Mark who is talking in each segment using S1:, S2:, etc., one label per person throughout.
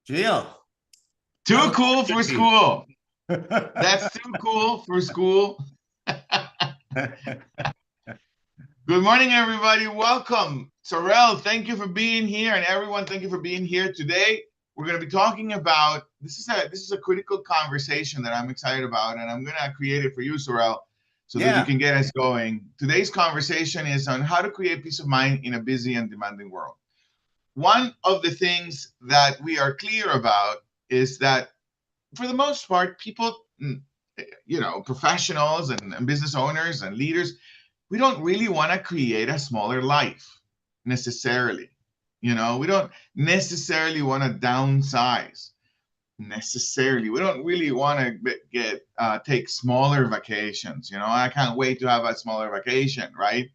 S1: Gio,
S2: Too
S1: how's
S2: cool for
S1: it
S2: school.
S1: going?
S2: That's too cool for school. Good morning, everybody. Welcome. Saurel, thank you for being here. And everyone, thank you for being here today. We're going to be talking about this is a critical conversation that I'm excited about, and I'm going to create it for you, Saurel, so that you
S1: Yeah,
S2: can get us going. Today's conversation is on how to create peace of mind in a busy and demanding world. One of the things that we are clear about is that for the most part, people, professionals and business owners and leaders, we don't really want to create a smaller life necessarily. We don't necessarily want to downsize necessarily. We don't really want to take smaller vacations. I can't wait to have a smaller vacation, right?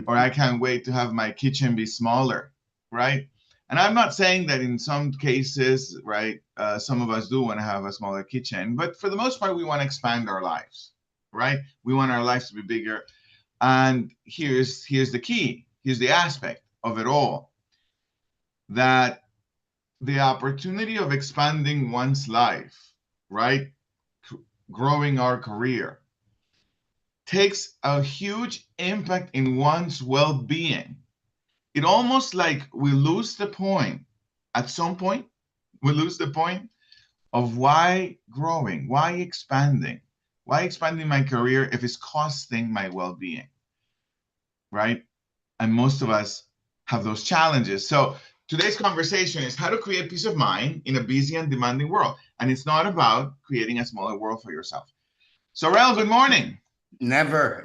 S2: Or I can't wait to have my kitchen be smaller, right? And I'm not saying that in some cases, right, some of us do want to have a smaller kitchen, but for the most part, we want to expand our lives, right? We want our lives to be bigger. And here's the key. Here's the aspect of it all, that the opportunity of expanding one's life, right, growing our career, takes a huge impact in one's well-being. It almost like we lose the point. At some point, we lose the point of why growing, why expanding my career if it's costing my well-being, right? And most of us have those challenges. So today's conversation is how to create peace of mind in a busy and demanding world. And it's not about creating a smaller world for yourself. Sorrel, good morning.
S1: never,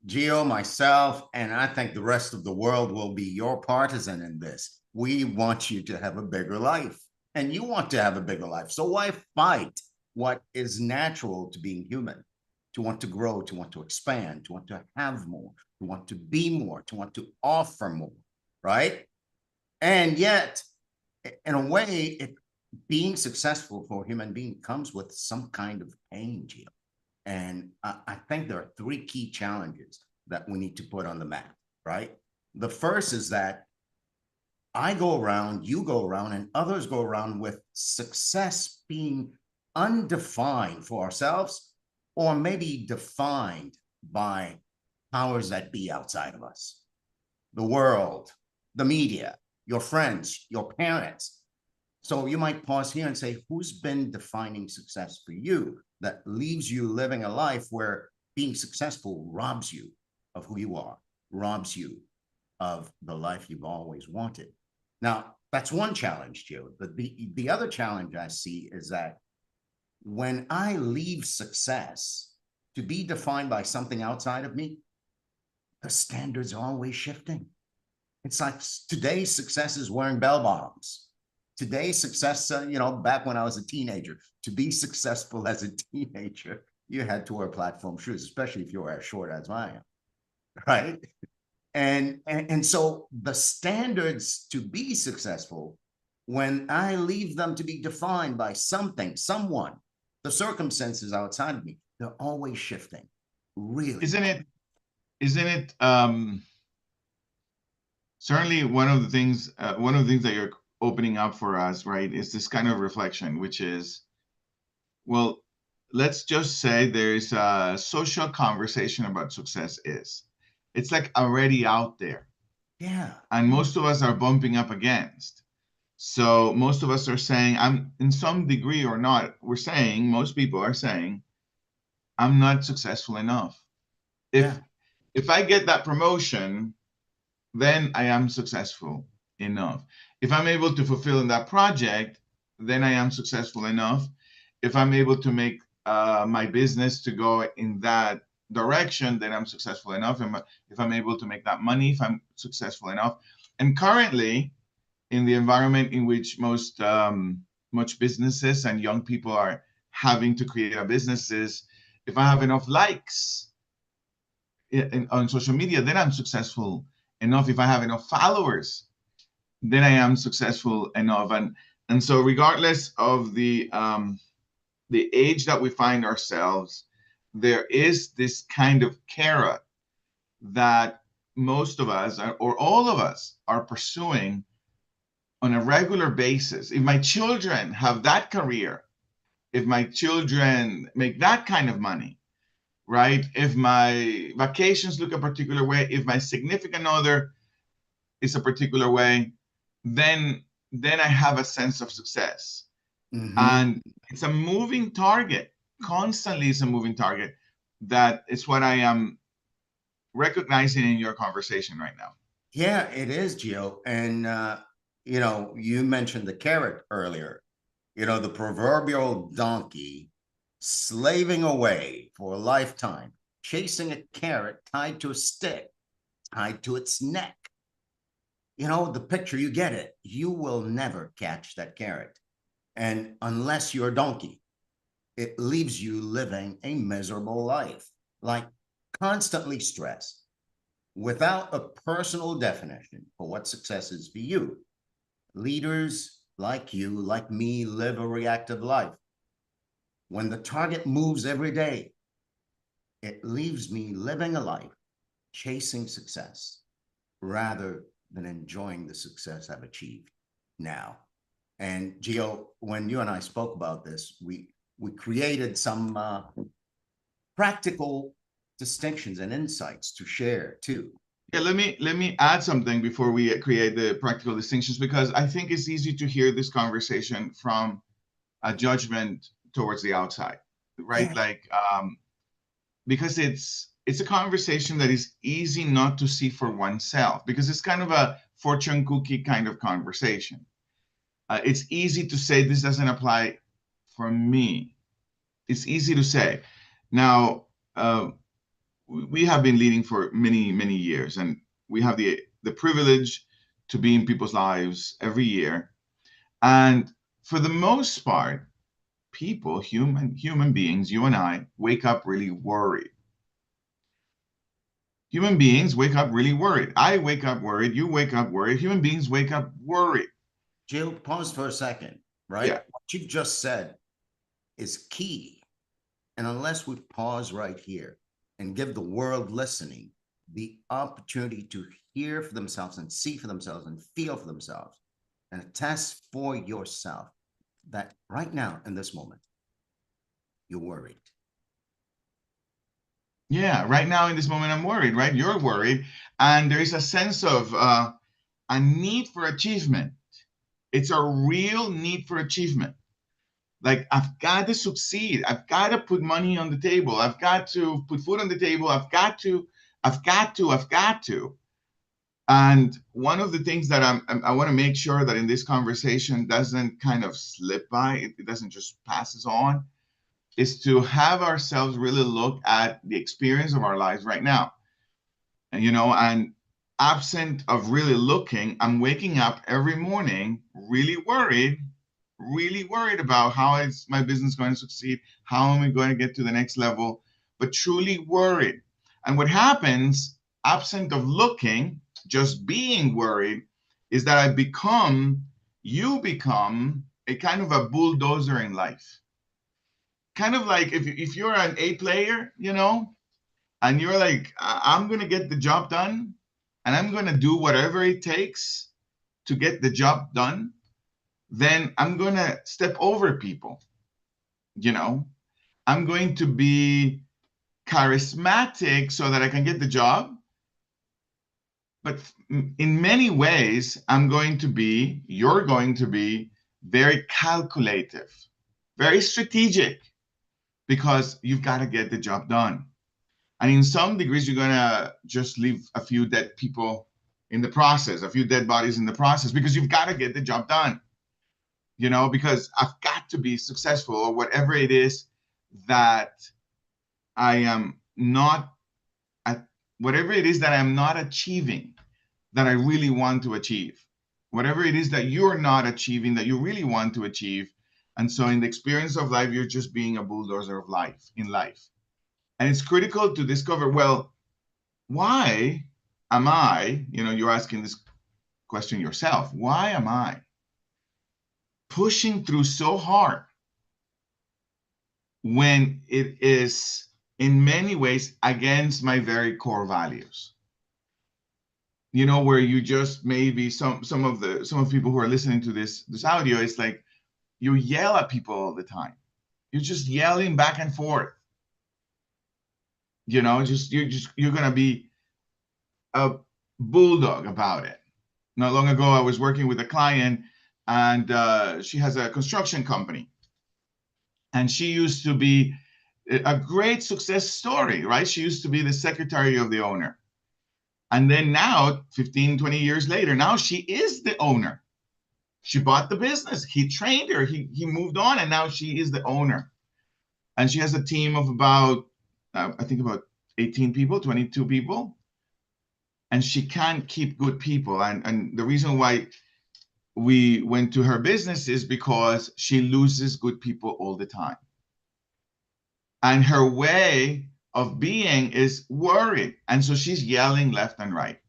S1: Gio, myself, and I think the rest of the world will be your partisan in this. We want you to have a bigger life, and you want to have a bigger life. So why fight what is natural to being human? To want to grow, to want to expand, to want to have more, to want to be more, to want to offer more, right? And yet, in a way, being successful for a human being comes with some kind of pain, Gio. And I think there are three key challenges that we need to put on the map, right? The first is that I go around, you go around, and others go around with success being undefined for ourselves, or maybe defined by powers that be outside of us, the world, the media, your friends, your parents. So you might pause here and say, who's been defining success for you that leaves you living a life where being successful robs you of who you are, robs you of the life you've always wanted? Now, that's one challenge, Joe. The other challenge I see is that when I leave success to be defined by something outside of me, the standards are always shifting. It's like today's success is wearing bell bottoms. Today's success, back when I was a teenager, to be successful as a teenager, you had to wear platform shoes, especially if you were as short as I am, right? And so the standards to be successful, when I leave them to be defined by something, someone, the circumstances outside of me, they're always shifting. Really.
S2: Isn't it certainly one of the things that you're opening up for us, right, is this kind of reflection, which is, well, let's just say there's a social conversation about success. It's like already out there,
S1: Yeah.
S2: and most of us are bumping up against. So most of us are saying, I'm in some degree or not, we're saying, most people are saying, I'm not successful enough.
S1: Yeah.
S2: If I get that promotion, then I am successful enough. If I'm able to fulfill in that project, then I am successful enough. If I'm able to make my business to go in that direction, then I'm successful enough. And if I'm able to make that money, if I'm successful enough. And currently, in the environment in which much businesses and young people are having to create a businesses, if I have enough likes on social media, then I'm successful enough. If I have enough followers, then I am successful enough. And so regardless of the age that we find ourselves, there is this kind of carrot that most of us or all of us are pursuing on a regular basis, if my children have that career, if my children make that kind of money, right? If my vacations look a particular way, if my significant other is a particular way, then I have a sense of success. And it's a moving target. Constantly it's a moving target. That is what I am recognizing in your conversation right now.
S1: Yeah, it is, Gio. And you mentioned the carrot earlier. The proverbial donkey slaving away for a lifetime, chasing a carrot tied to a stick, tied to its neck. The picture, you get it. You will never catch that carrot. And unless you're a donkey, it leaves you living a miserable life, like constantly stressed, without a personal definition for what success is for you. Leaders like you, like me, live a reactive life. When the target moves every day, it leaves me living a life chasing success rather than enjoying the success I've achieved now. And Gio, when you and I spoke about this, we created some practical distinctions and insights to share too.
S2: Yeah, let me add something before we create the practical distinctions, because I think it's easy to hear this conversation from a judgment towards the outside, right?
S1: Yeah.
S2: Like, because it's a conversation that is easy not to see for oneself, because it's kind of a fortune cookie kind of conversation. It's easy to say this doesn't apply for me. It's easy to say. Now, we have been leading for many, many years, and we have the privilege to be in people's lives every year. And for the most part, people, human beings, you and I, wake up really worried. Human beings wake up really worried. I wake up worried. You wake up worried. Human beings wake up worried.
S1: Jill, pause for a second, right?
S2: Yeah.
S1: What you've just said is key. And unless we pause right here and give the world listening the opportunity to hear for themselves and see for themselves and feel for themselves and attest for yourself that right now in this moment, you're worried.
S2: Yeah, right now in this moment, I'm worried, right? You're worried. And there is a sense of a need for achievement. It's a real need for achievement. Like, I've got to succeed. I've got to put money on the table. I've got to put food on the table. I've got to. And one of the things that I want to make sure that in this conversation doesn't kind of slip by, it doesn't just pass us on, is to have ourselves really look at the experience of our lives right now. And absent of really looking, I'm waking up every morning really worried about how is my business going to succeed, how am I going to get to the next level, but truly worried. And what happens, absent of looking, just being worried, is that you become a kind of a bulldozer in life. Kind of like if you're an A player, and you're like, I'm going to get the job done, and I'm going to do whatever it takes to get the job done, then I'm going to step over people. I'm going to be charismatic so that I can get the job. But in many ways, you're going to be very calculative, very strategic, because you've got to get the job done. And in some degrees, you're going to just leave a few dead people in the process, a few dead bodies in the process, because you've got to get the job done. Because I've got to be successful, or whatever it is that I am not, whatever it is that I'm not achieving, that I really want to achieve, whatever it is that you're not achieving, that you really want to achieve. And so in the experience of life, you're just being a bulldozer of life, in life. And it's critical to discover, well, why am I, you're asking this question yourself, why am I pushing through so hard when it is in many ways against my very core values? you know, where you just maybe some of people who are listening to this audio, it's like you yell at people all the time. You're just yelling back and forth. You know, you're gonna be a bulldog about it. Not long ago, I was working with a client, and she has a construction company, and she used to be a great success story, right? She used to be the secretary of the owner. And then now, 15, 20 years later, now she is the owner. She bought the business. He trained her. He moved on, and now she is the owner. And she has a team of about, I think about 18 people, 22 people. And she can't keep good people. And the reason why we went to her business is because she loses good people all the time. And her way of being is worried. And so she's yelling left and right,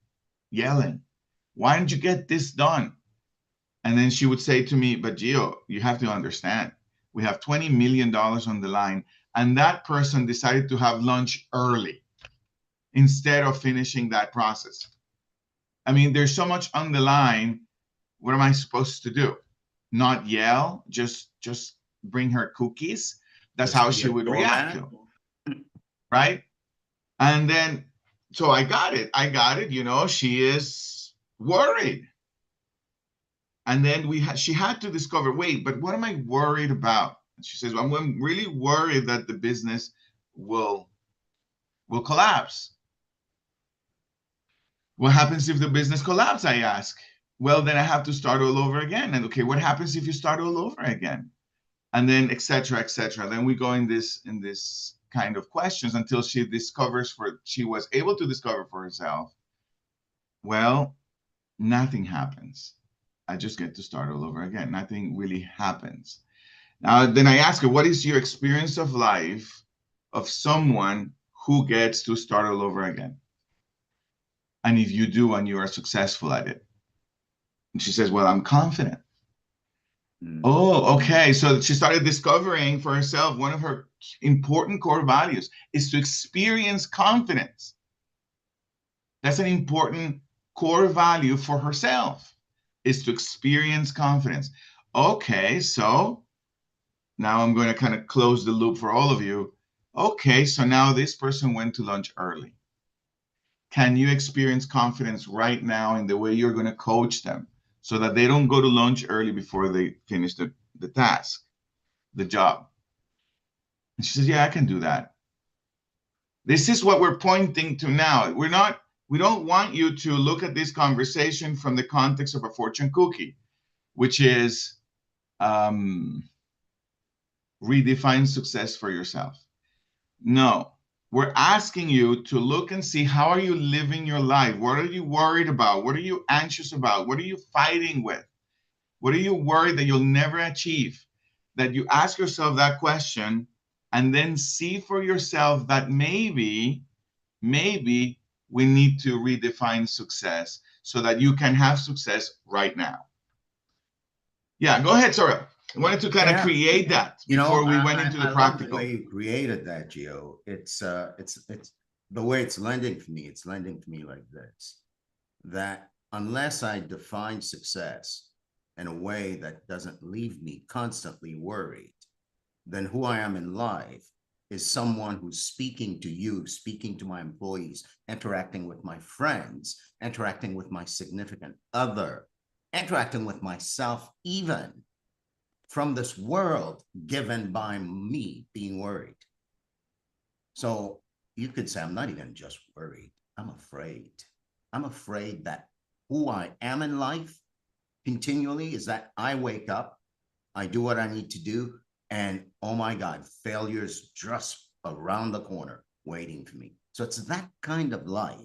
S2: yelling. Why didn't you get this done? And then she would say to me, but Gio, you have to understand, we have $20 million on the line. And that person decided to have lunch early instead of finishing that process. I mean, there's so much on the line. What am I supposed to do? Not yell, just bring her cookies. That's how she would react to, right? And then, so I got it. You know, she is worried. And then she had to discover, wait, but what am I worried about? And she says, well, I'm really worried that the business will collapse. What happens if the business collapses? I ask. Well, then I have to start all over again. And okay, what happens if you start all over again? And then et cetera, et cetera. Then we go in this kind of questions until she was able to discover for herself, well, nothing happens. I just get to start all over again. Nothing really happens. Now, then I ask her, what is your experience of life of someone who gets to start all over again? And if you do, and you are successful at it. And she says, well, I'm confident. Oh, okay. So she started discovering for herself one of her important core values is to experience confidence. That's an important core value for herself, is to experience confidence. Okay, so now I'm going to kind of close the loop for all of you. Okay, so now this person went to lunch early. Can you experience confidence right now in the way you're going to coach them so that they don't go to lunch early before they finish the task, the job? And she says, yeah, I can do that. This is what we're pointing to now. We don't want you to look at this conversation from the context of a fortune cookie, which is redefine success for yourself. No, we're asking you to look and see, how are you living your life? What are you worried about? What are you anxious about? What are you fighting with? What are you worried that you'll never achieve? That you ask yourself that question and then see for yourself that maybe we need to redefine success so that you can have success right now. Yeah, go ahead, Saurel. I wanted to kind of create that before we went into the practical.
S1: I love the way you created that, Gio. It's the way it's lending to me. It's lending to me like this, that unless I define success in a way that doesn't leave me constantly worried, then who I am in life is someone who's speaking to you, speaking to my employees, interacting with my friends, interacting with my significant other, interacting with myself, even from this world given by me being worried. So you could say, I'm not even just worried, I'm afraid. I'm afraid that who I am in life continually is that I wake up, I do what I need to do, and oh my God, failure's just around the corner waiting for me. So it's that kind of life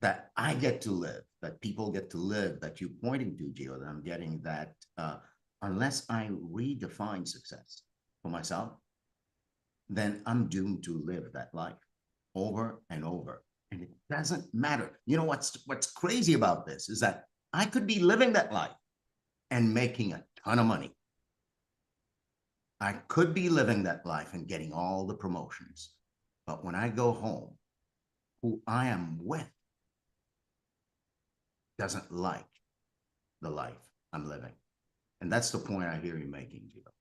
S1: that I get to live, that people get to live, that you're pointing to, Gio, that I'm getting that unless I redefine success for myself, then I'm doomed to live that life over and over. And it doesn't matter. You know what's crazy about this is that I could be living that life and making a ton of money. I could be living that life and getting all the promotions. But when I go home, who I am with doesn't like the life I'm living. And that's the point I hear you making, Gio.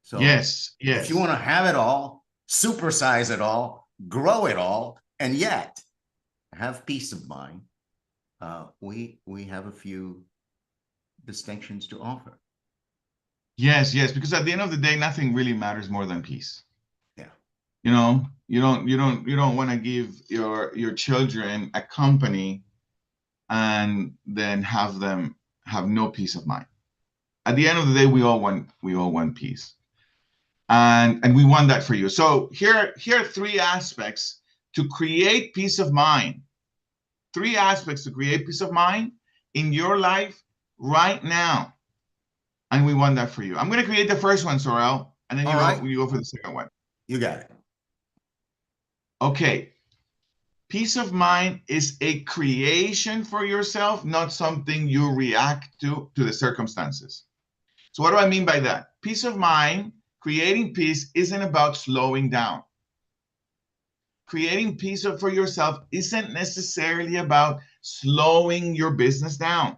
S1: So
S2: Yes,
S1: if you
S2: yes.
S1: want to have it all, supersize it all, grow it all, and yet have peace of mind, we have a few distinctions to offer.
S2: Yes, yes, because at the end of the day, nothing really matters more than peace.
S1: Yeah.
S2: You know, you don't want to give your children a company and then have them have no peace of mind. At the end of the day, we all want peace. And we want that for you. So here are three aspects to create peace of mind. Three aspects to create peace of mind in your life right now. And we want that for you. I'm going to create the first one, Saurel, and then you go for the second one.
S1: You got it.
S2: Okay. Peace of mind is a creation for yourself, not something you react to the circumstances. So what do I mean by that? Peace of mind, creating peace isn't about slowing down. Creating peace for yourself isn't necessarily about slowing your business down.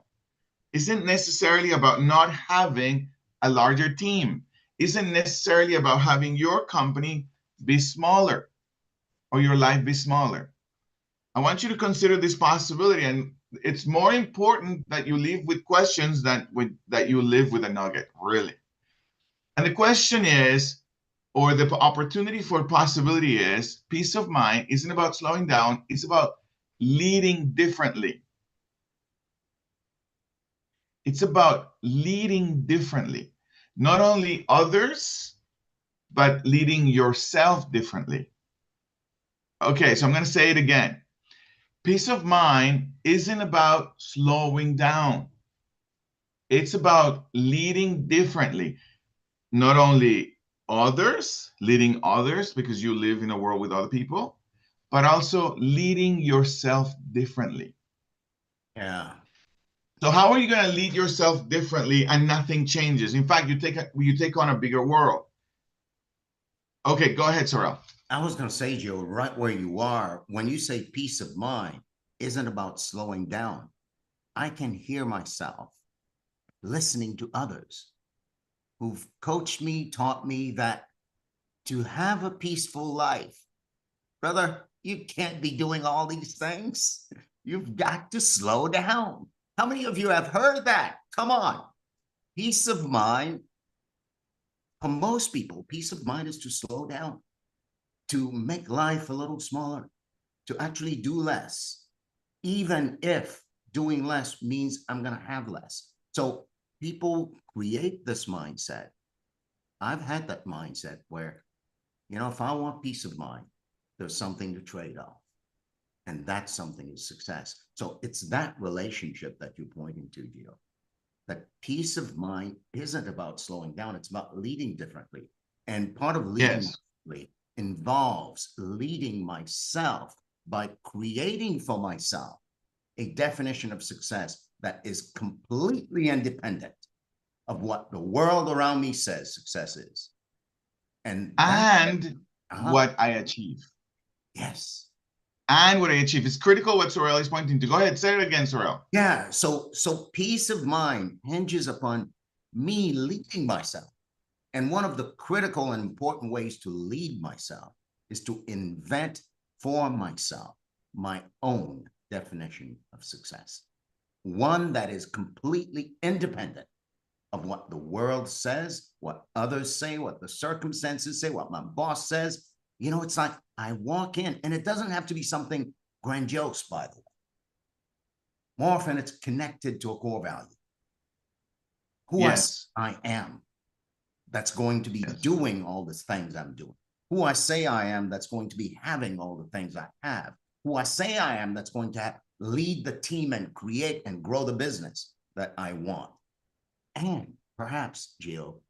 S2: Isn't necessarily about not having a larger team. Isn't necessarily about having your company be smaller or your life be smaller. I want you to consider this possibility, and it's more important that you leave with questions than that you live with a nugget, really. And the question is, or the opportunity for possibility is, peace of mind isn't about slowing down, it's about leading differently. It's about leading differently. Not only others, but leading yourself differently. Okay, so I'm going to say it again. Peace of mind isn't about slowing down. It's about leading differently. Not only others, leading others because you live in a world with other people, but also leading yourself differently.
S1: Yeah.
S2: So how are you going to lead yourself differently and nothing changes? In fact, you take on a bigger world. Okay, go ahead, Saurel.
S1: I was going to say, Joe, right where you are, when you say peace of mind isn't about slowing down, I can hear myself listening to others who've coached me, taught me that to have a peaceful life, brother, you can't be doing all these things. You've got to slow down. How many of you have heard that? Come on. Peace of mind. For most people, peace of mind is to slow down, to make life a little smaller, to actually do less, even if doing less means I'm going to have less. So people create this mindset. I've had that mindset where, if I want peace of mind, there's something to trade off. And that something is success. So it's that relationship that you're pointing to, Gio. That peace of mind isn't about slowing down, it's about leading differently. And part of leading differently involves leading myself by creating for myself a definition of success that is completely independent of what the world around me says success is. And
S2: what I achieve.
S1: Yes.
S2: And what I achieve is critical what Saurel is pointing to. Go ahead, say it again, Saurel.
S1: Yeah, so peace of mind hinges upon me leading myself. And one of the critical and important ways to lead myself is to invent for myself my own definition of success. One that is completely independent of what the world says, what others say, what the circumstances say, what my boss says. It's like I walk in, and it doesn't have to be something grandiose, by the way. More often, it's connected to a core value. Who I am, that's going to be doing all the things I'm doing. Who I say I am, that's going to be having all the things I have. Who I say I am, that's going to lead the team and create and grow the business that I want. And perhaps, Gio,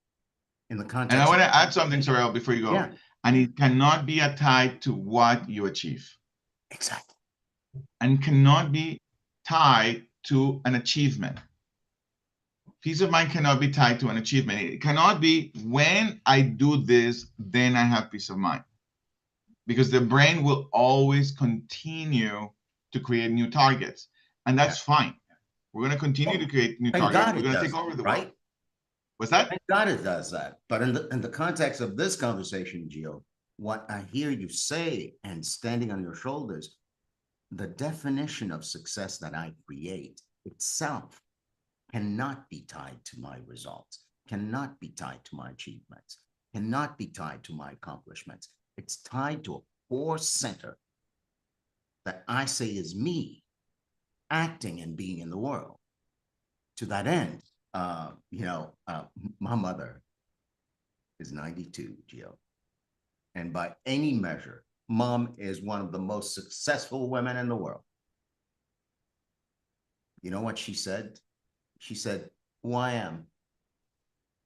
S1: in the context.
S2: And I want to add something, Saurel, before you go.
S1: Yeah.
S2: And it cannot be tied to what you achieve.
S1: Exactly.
S2: And cannot be tied to an achievement. Peace of mind cannot be tied to an achievement. It cannot be when I do this, then I have peace of mind. Because the brain will always continue to create new targets. And that's fine. We're going to continue to create new
S1: Thank
S2: targets.
S1: God
S2: We're
S1: it
S2: going to
S1: does
S2: take over
S1: that,
S2: the
S1: right?
S2: world. What's that?
S1: Thank God it does that. But in the context of this conversation, Gio, what I hear you say and standing on your shoulders, the definition of success that I create itself cannot be tied to my results, cannot be tied to my achievements, cannot be tied to my accomplishments. It's tied to a core center that I say is me acting and being in the world. To that end, my mother is 92, Gio. And by any measure, mom is one of the most successful women in the world. You know what she said? She said, who I am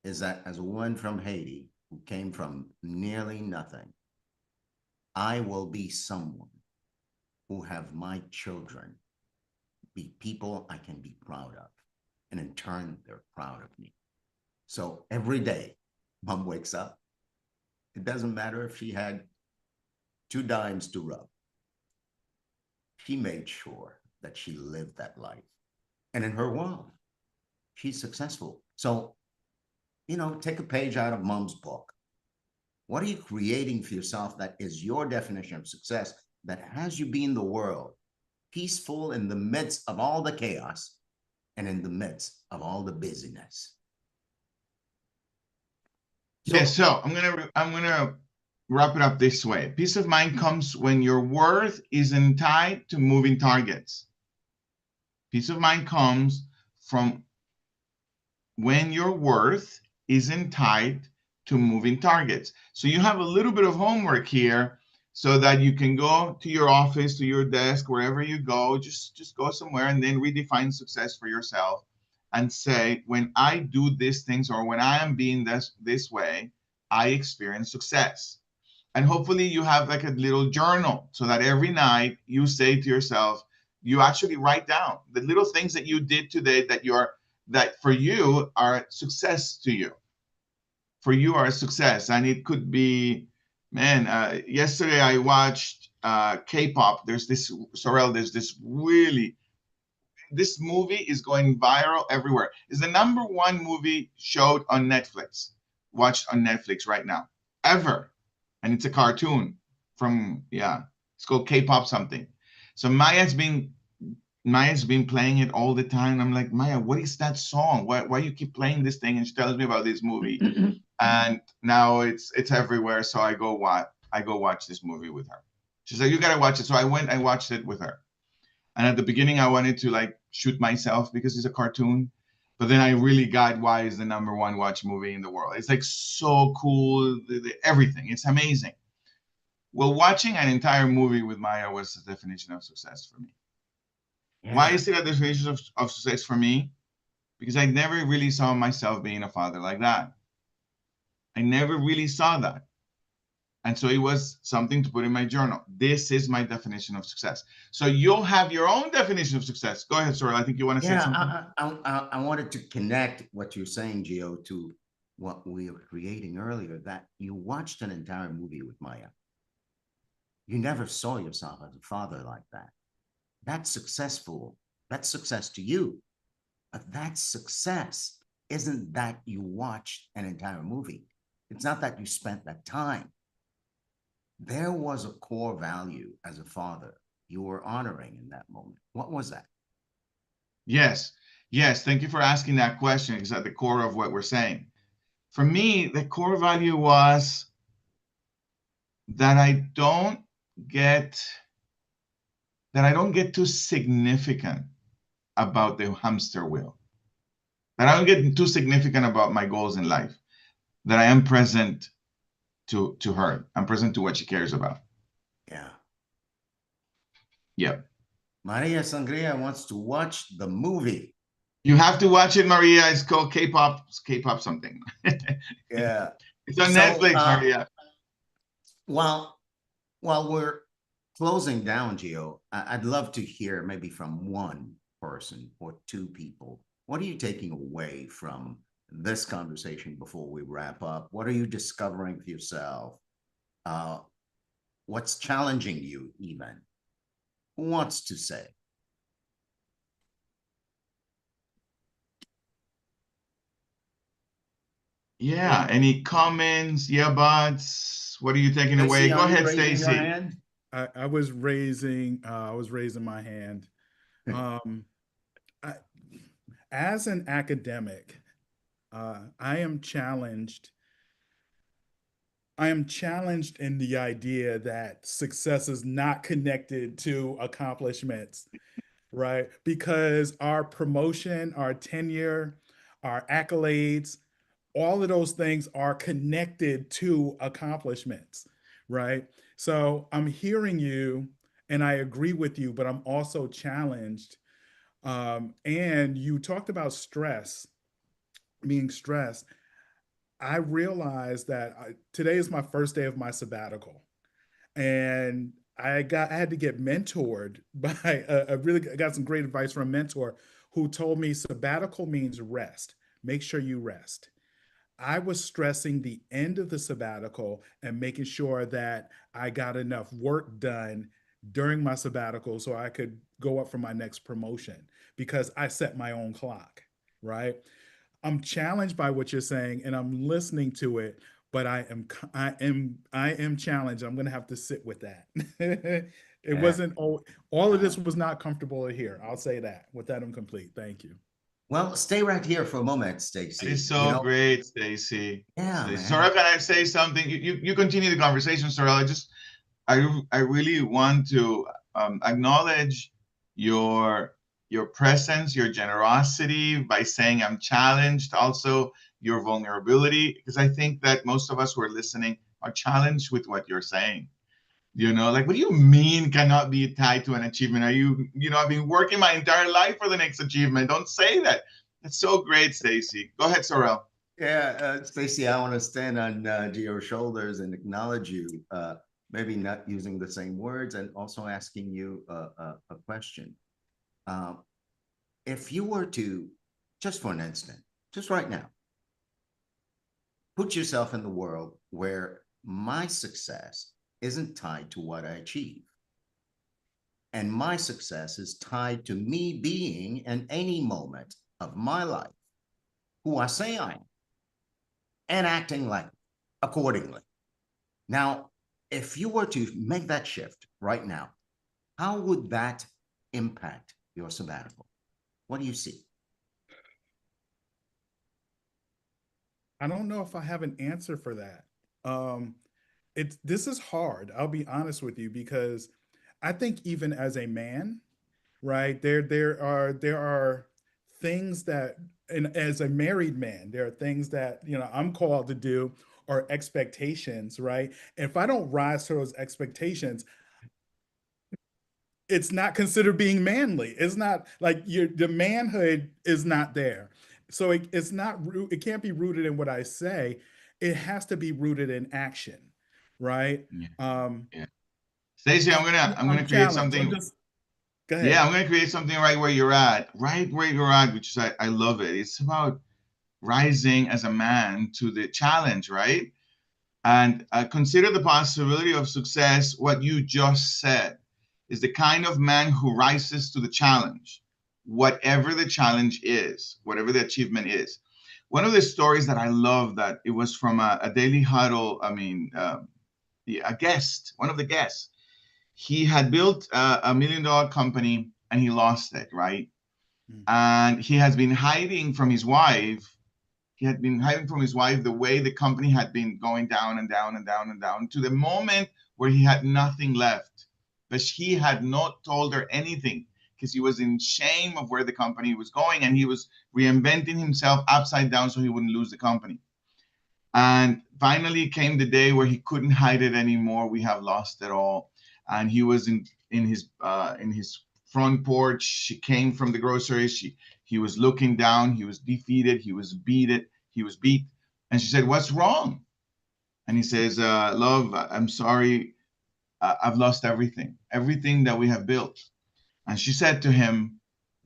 S1: is that as a woman from Haiti who came from nearly nothing, I will be someone who have my children be people I can be proud of. And in turn, they're proud of me. So every day, mom wakes up. It doesn't matter if she had 2 dimes to rub. She made sure that she lived that life. And in her world, she's successful. So, take a page out of mom's book. What are you creating for yourself that is your definition of success that has you be in the world, peaceful in the midst of all the chaos and in the midst of all the busyness?
S2: So I'm gonna wrap it up this way. Peace of mind comes when your worth isn't tied to moving targets. Peace of mind comes from when your worth isn't tied to moving targets. So you have a little bit of homework here so that you can go to your office, to your desk, wherever you go, just go somewhere and then redefine success for yourself and say, when I do these things or when I am being this way, I experience success. And hopefully you have like a little journal so that every night you say to yourself, you actually write down the little things that you did today that for you are success to you. For you are a success. And it could be, man, yesterday I watched K-pop. There's this, Saurel, this movie is going viral everywhere. It's the #1 movie showed on Netflix, watched on Netflix right now, ever. And it's a cartoon it's called K-pop something. So Maya's been playing it all the time. I'm like, Maya, what is that song? Why you keep playing this thing? And she tells me about this movie. And now it's everywhere. So I go watch this movie with her. She said, you gotta watch it. So I went and watched it with her. And at the beginning, I wanted to like shoot myself because it's a cartoon. But then I really got why it's the #1 watch movie in the world. It's like so cool, everything. It's amazing. Well, watching an entire movie with Maya was the definition of success for me. Yeah. Why is it a definition of success for me? Because I never really saw myself being a father like that. I never really saw that. And so it was something to put in my journal. This is my definition of success. So you'll have your own definition of success. Go ahead, Saurel. I think you want to say something.
S1: I wanted to connect what you're saying, Gio, to what we were creating earlier, that you watched an entire movie with Maya. You never saw yourself as a father like that. That's successful. That's success to you. But that success isn't that you watched an entire movie. It's not that you spent that time. There was a core value as a father you were honoring in that moment. What was that?
S2: Yes. Thank you for asking that question. It's at the core of what we're saying. For me, the core value was that I don't get too significant about the hamster wheel. That I don't get too significant about my goals in life. That I am present to her. I'm present to what she cares about.
S1: Yeah.
S2: Yep.
S1: Maria Sangria wants to watch the movie.
S2: You have to watch it, Maria. It's called K-pop something.
S1: Yeah.
S2: It's on Netflix, Maria.
S1: While we're closing down, Gio, I'd love to hear maybe from one person or 2 people. What are you taking away from this conversation before we wrap up? What are you discovering for yourself? What's challenging you even? Who wants to say?
S2: Yeah. Any comments? Yeah, buts. What are you taking away?
S1: Stacy,
S2: Go
S1: are you
S2: ahead,
S1: raising your
S2: Stacy.
S1: hand?
S3: I was raising my hand. Um, I, as an academic, I am challenged. I am challenged in the idea that success is not connected to accomplishments, right? Because our promotion, our tenure, our accolades, all of those things are connected to accomplishments, right? So I'm hearing you and I agree with you, but I'm also challenged. And you talked about stress, being stressed. I realized that today is my first day of my sabbatical, and I had to get mentored by I got some great advice from a mentor who told me sabbatical means rest. Make sure you rest. I was stressing the end of the sabbatical and making sure that I got enough work done during my sabbatical so I could go up for my next promotion because I set my own clock, right? I'm challenged by what you're saying and I'm listening to it, but I am challenged. I'm going to have to sit with that. It
S1: Yeah.
S3: wasn't all of this was not comfortable to hear. I'll say that. With that, I'm complete. Thank you.
S1: Well, stay right here for a moment,
S2: That is
S1: Stacy.
S2: so great, Stacy.
S1: Yeah,
S2: Stacy.
S1: man.
S2: Sorrel, can I say something? You continue the conversation, Sorrel. I really want to acknowledge your your presence, your generosity by saying I'm challenged, also your vulnerability, because I think that most of us who are listening are challenged with what you're saying. Like, what do you mean cannot be tied to an achievement? I've been working my entire life for the next achievement. Don't say that. That's so great, Stacy. Go ahead, Sorrel.
S1: Yeah, Stacy, I want to stand on your shoulders and acknowledge you. Maybe not using the same words, and also asking you a question. Um, if you were to, just for an instant, just right now, put yourself in the world where my success isn't tied to what I achieve, and my success is tied to me being in any moment of my life who I say I am and acting like accordingly. Now, if you were to make that shift right now, how would that impact your sabbatical? What do you see?
S3: I don't know if I have an answer for that. Um, this is hard. I'll be honest with you because I think even as a man, right, there are things that, and as a married man, there are things that I'm called to do or expectations, right? And if I don't rise to those expectations, it's not considered being manly. It's not like the manhood is not there. So it's not it can't be rooted in what I say. It has to be rooted in action, right?
S2: Yeah,
S3: Um,
S2: yeah. Stacy,
S3: and
S2: I'm
S3: I'm
S2: gonna create
S3: challenged. I'm
S2: something.
S3: just Go
S2: Yeah,
S3: ahead.
S2: I'm gonna create something right where you're at, which is I love it. It's about rising as a man to the challenge, right? And consider the possibility of success. What you just said is the kind of man who rises to the challenge, whatever the challenge is, whatever the achievement is. One of the stories that I love that it was from a daily huddle. I mean, a guest, one of the guests. He had built $1 million company and he lost it, right?
S3: Mm,
S2: And he has been hiding from his wife. He had been hiding from his wife the way the company had been going down and down and down and down to the moment where he had nothing left. But he had not told her anything because he was in shame of where the company was going and he was reinventing himself upside down so he wouldn't lose the company. And finally came the day where he couldn't hide it anymore. We have lost it all. And he was in his front porch. She came from the groceries. He was looking down. He was defeated. He was beat. He was beat. And she said, "What's wrong?" And he says, "Love, I'm sorry. I've lost everything that we have built." And she said to him,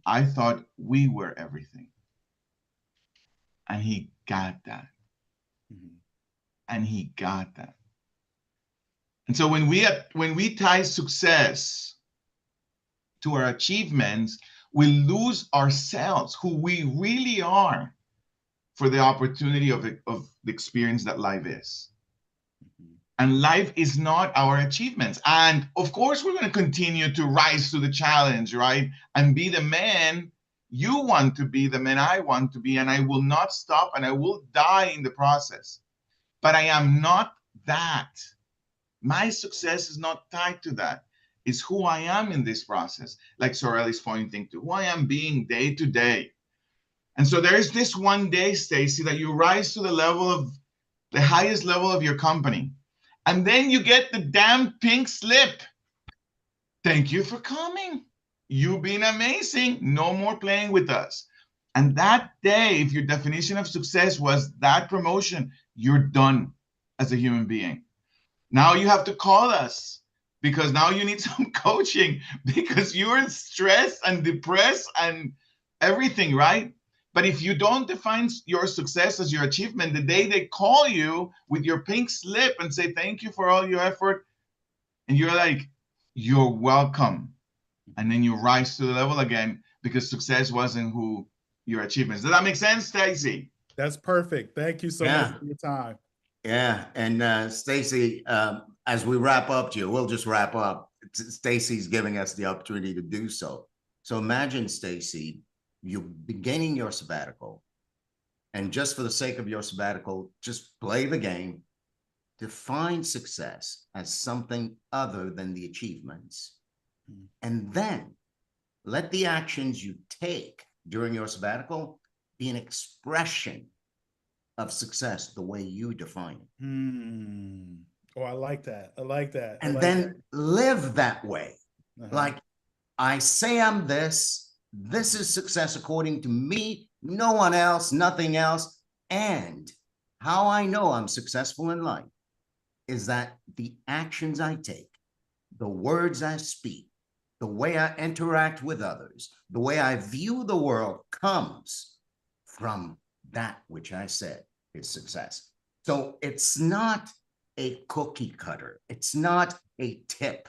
S2: "I thought we were everything." And he got that.
S3: mhm,
S2: And he got that. And so when we tie success to our achievements, we lose ourselves, who we really are, for the opportunity of the experience that life is. And life is not our achievements. And of course, we're going to continue to rise to the challenge, right? And be the man you want to be, the man I want to be. And I will not stop, and I will die in the process. But I am not that. My success is not tied to that. It's who I am in this process, like Saurel is pointing to, who I am being day to day. And so there is this one day, Stacy, that you rise to the level of the highest level of your company. And then you get the damn pink slip. Thank you for coming. You've been amazing. No more playing with us. And that day, if your definition of success was that promotion, you're done as a human being. Now you have to call us, because now you need some coaching, because you're stressed and depressed and everything, right? But if you don't define your success as your achievement, the day they call you with your pink slip and say, thank you for all your effort, and you're like, you're welcome. And then you rise to the level again, because success wasn't who your achievements. Does that make sense, Stacy?
S3: That's perfect. Thank you so much for your time.
S1: Yeah. And Stacy, as we wrap up, Gio, we'll just wrap up. Stacy's giving us the opportunity to do so. So imagine, Stacy, you're beginning your sabbatical, and just for the sake of your sabbatical, just play the game. Define success as something other than the achievements. And then let the actions you take during your sabbatical be an expression of success the way you define it.
S3: Oh, I like that. I like that.
S1: And then live that way. Like, I say I'm this. This is success according to me, no one else, nothing else. And how I know I'm successful in life is that the actions I take, the words I speak, the way I interact with others, the way I view the world comes from that which I said is success. So it's not a cookie cutter. It's not a tip.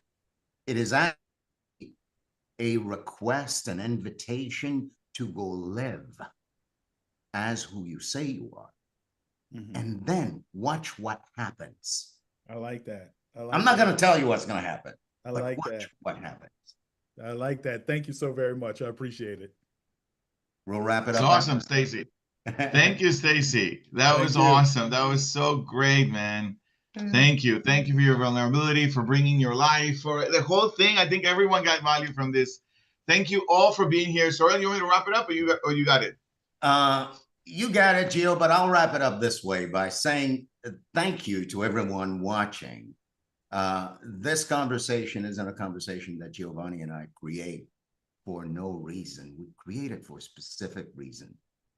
S1: It is actually a request, an invitation to go live as who you say you are. And then watch what happens.
S3: I like that.
S1: I'm not going to tell you what's going to happen.
S3: I like
S1: watch
S3: that.
S1: what happens.
S3: I like that. Thank you so very much. I appreciate it.
S1: We'll wrap it
S2: It's
S1: up.
S2: awesome, Stacy. Thank you, Stacy. That was awesome. That was so great, man. Thank you. Thank you for your vulnerability, for bringing your life, for the whole thing. I think everyone got value from this. Thank you all for being here. Saurel, you want me to wrap it up, or you got it?
S1: You got it, Gio, but I'll wrap it up this way by saying thank you to everyone watching. This conversation isn't a conversation that Giovanni and I create for no reason. We create it for a specific reason,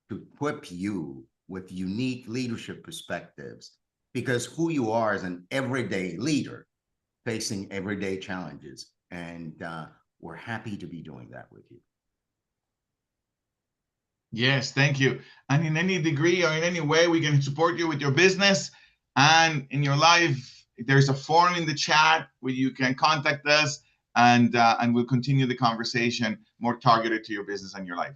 S1: to equip you with unique leadership perspectives, because who you are is an everyday leader facing everyday challenges. And we're happy to be doing that with you.
S2: Yes, thank you. And in any degree or in any way, we can support you with your business and in your life. There's a forum in the chat where you can contact us, and we'll continue the conversation more targeted to your business and your life.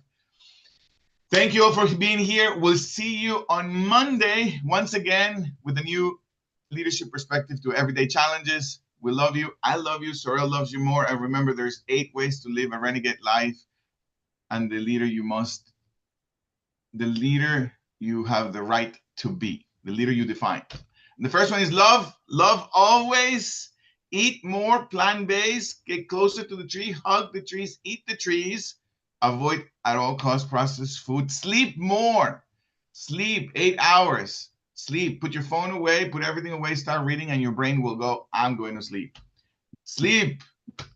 S2: Thank you all for being here. We'll see you on Monday once again with a new leadership perspective to everyday challenges. We love you. I love you. Saurel loves you more. And remember, there's 8 ways to live a renegade life. And the leader you have the right to be, the leader you define. And the first one is love. Love always. Eat more plant-based. Get closer to the tree. Hug the trees. Eat the trees. Avoid at all costs processed food. Sleep more. Sleep 8 hours. Sleep. Put your phone away. Put everything away. Start reading, and your brain will go, I'm going to sleep. Sleep.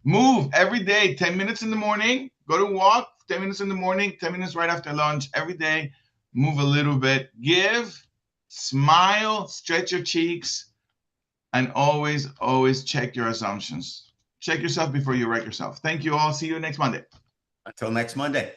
S2: Move every day. 10 minutes in the morning. Go to walk. 10 minutes in the morning. 10 minutes right after lunch. Every day. Move a little bit. Give. Smile. Stretch your cheeks. And always, always check your assumptions. Check yourself before you wreck yourself. Thank you all. See you next Monday.
S1: Until next Monday.